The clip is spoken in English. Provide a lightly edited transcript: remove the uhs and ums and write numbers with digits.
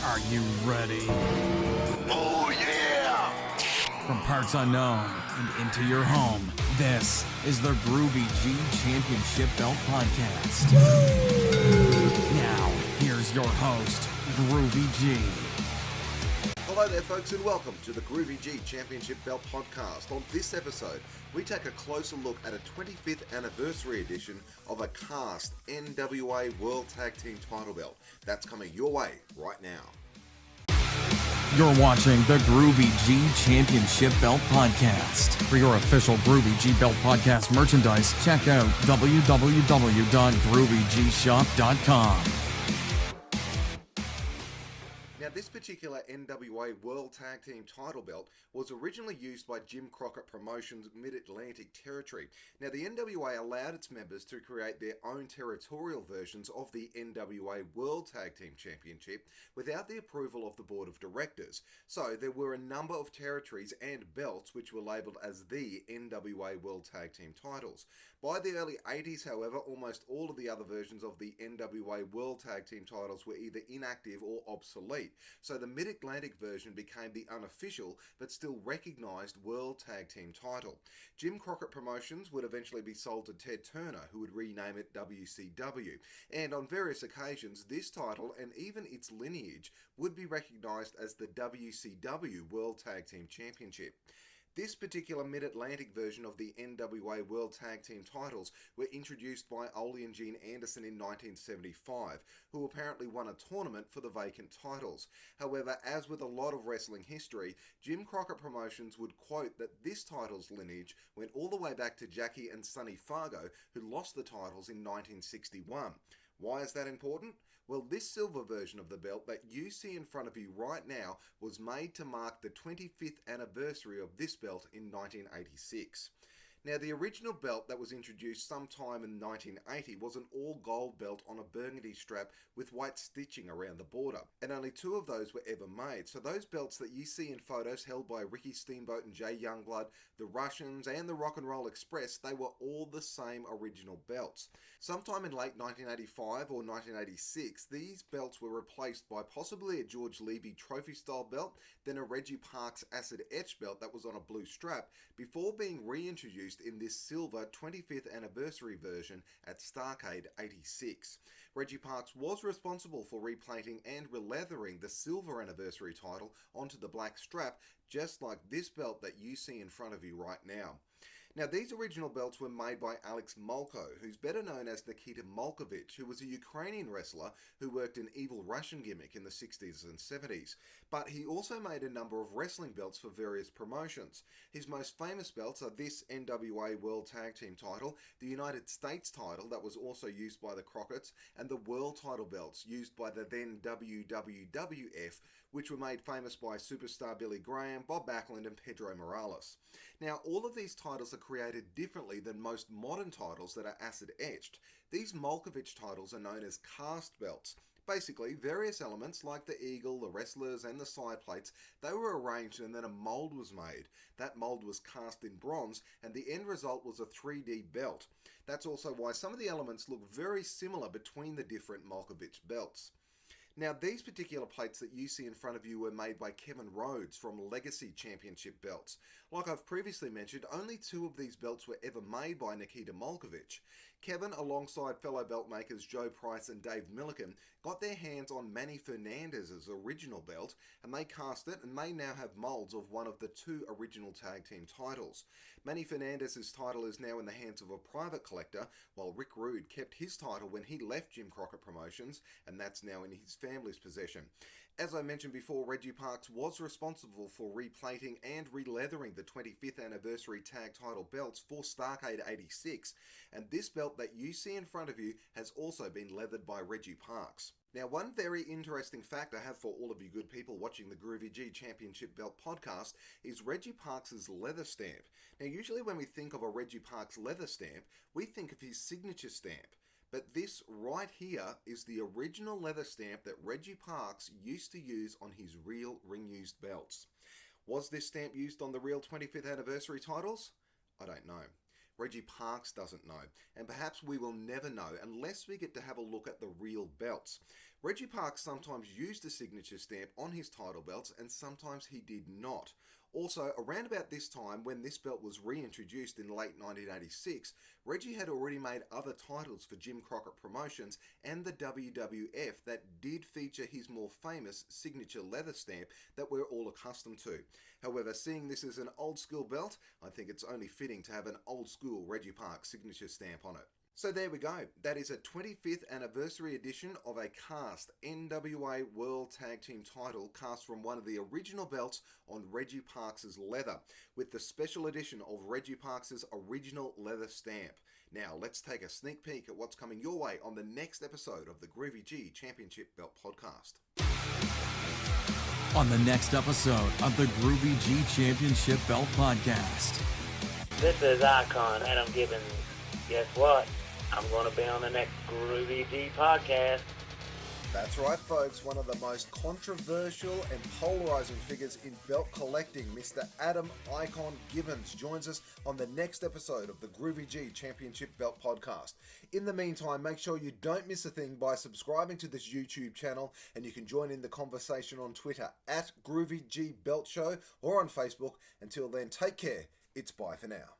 Are you ready? Oh yeah! From parts unknown and into your home, this is the Groovy G Championship Belt Podcast. Now, here's your host, Groovy G. Hello there folks and welcome to the Groovy G Championship Belt Podcast. On this episode, we take a closer look at a 25th anniversary edition of a cast NWA World Tag Team title belt. That's coming your way right now. You're watching the Groovy G Championship Belt Podcast. For your official Groovy G Belt Podcast merchandise, check out www.groovygshop.com. Now, this particular NWA World Tag Team title belt was originally used by Jim Crockett Promotions Mid-Atlantic Territory. Now, the NWA allowed its members to create their own territorial versions of the NWA World Tag Team Championship without the approval of the Board of Directors. So, there were a number of territories and belts which were labelled as the NWA World Tag Team titles. By the early 80s, however, almost all of the other versions of the NWA World Tag Team titles were either inactive or obsolete. So the Mid-Atlantic version became the unofficial but still recognised World Tag Team title. Jim Crockett Promotions would eventually be sold to Ted Turner, who would rename it WCW. And on various occasions, this title and even its lineage would be recognised as the WCW World Tag Team Championship. This particular Mid-Atlantic version of the NWA World Tag Team titles were introduced by Ole and Gene Anderson in 1975, who apparently won a tournament for the vacant titles. However, as with a lot of wrestling history, Jim Crockett Promotions would quote that this title's lineage went all the way back to Jackie and Sonny Fargo, who lost the titles in 1961. Why is that important? Well, this silver version of the belt that you see in front of you right now was made to mark the 25th anniversary of this belt in 1986. Now, the original belt that was introduced sometime in 1980 was an all-gold belt on a burgundy strap with white stitching around the border, and only two of those were ever made. So those belts that you see in photos held by Ricky Steamboat and Jay Youngblood, the Russians and the Rock and Roll Express, they were all the same original belts. Sometime in late 1985 or 1986, these belts were replaced by possibly a George Levy trophy-style belt, then a Reggie Parks acid etch belt that was on a blue strap, before being reintroduced in this silver 25th anniversary version at Starrcade 86. Reggie Parks was responsible for replating and releathering the silver anniversary title onto the black strap, just like this belt that you see in front of you right now. Now, these original belts were made by Alex Molko, who's better known as Nikita Molkovich, who was a Ukrainian wrestler who worked an evil Russian gimmick in the 60s and 70s. But he also made a number of wrestling belts for various promotions. His most famous belts are this NWA World Tag Team title, the United States title that was also used by the Crockett's, and the World title belts used by the then WWF, which were made famous by superstar Billy Graham, Bob Backlund, and Pedro Morales. Now, all of these titles are created differently than most modern titles that are acid etched. These Molkovich titles are known as cast belts. Basically, various elements like the eagle, the wrestlers, and the side plates, they were arranged and then a mold was made. That mold was cast in bronze, and the end result was a 3D belt. That's also why some of the elements look very similar between the different Molkovich belts. Now, these particular plates that you see in front of you were made by Kevin Rhodes from Legacy Championship belts. Like I've previously mentioned, only two of these belts were ever made by Nikita Molkovich. Kevin, alongside fellow belt makers Joe Price and Dave Milliken, got their hands on Manny Fernandez's original belt, and they cast it and may now have molds of one of the two original tag team titles. Manny Fernandez's title is now in the hands of a private collector, while Rick Rude kept his title when he left Jim Crockett Promotions, and that's now in his family's possession. As I mentioned before, Reggie Parks was responsible for replating and releathering the 25th anniversary tag title belts for Starrcade 86, and this belt that you see in front of you has also been leathered by Reggie Parks. Now, one very interesting fact I have for all of you good people watching the Groovy G Championship Belt podcast is Reggie Parks' leather stamp. Now, usually when we think of a Reggie Parks leather stamp, we think of his signature stamp. But this right here is the original leather stamp that Reggie Parks used to use on his real ring-used belts. Was this stamp used on the real 25th anniversary titles? I don't know. Reggie Parks doesn't know, and perhaps we will never know unless we get to have a look at the real belts. Reggie Parks sometimes used a signature stamp on his title belts and sometimes he did not. Also, around about this time, when this belt was reintroduced in late 1986, Reggie had already made other titles for Jim Crockett Promotions and the WWF that did feature his more famous signature leather stamp that we're all accustomed to. However, seeing this as an old school belt, I think it's only fitting to have an old school Reggie Parks signature stamp on it. So there we go. That is a 25th anniversary edition of a cast NWA World Tag Team title cast from one of the original belts on Reggie Parks' leather, with the special edition of Reggie Parks' original leather stamp. Now let's take a sneak peek at what's coming your way on the next episode of the Groovy G Championship Belt Podcast. On the next episode of the Groovy G Championship Belt Podcast. This is Icon Adam Gibbons. Guess what? I'm going to be on the next Groovy G podcast. That's right, folks. One of the most controversial and polarizing figures in belt collecting, Mr. Adam Icon Gibbons, joins us on the next episode of the Groovy G Championship Belt Podcast. In the meantime, make sure you don't miss a thing by subscribing to this YouTube channel, and you can join in the conversation on Twitter at Groovy G Belt Show or on Facebook. Until then, take care. It's bye for now.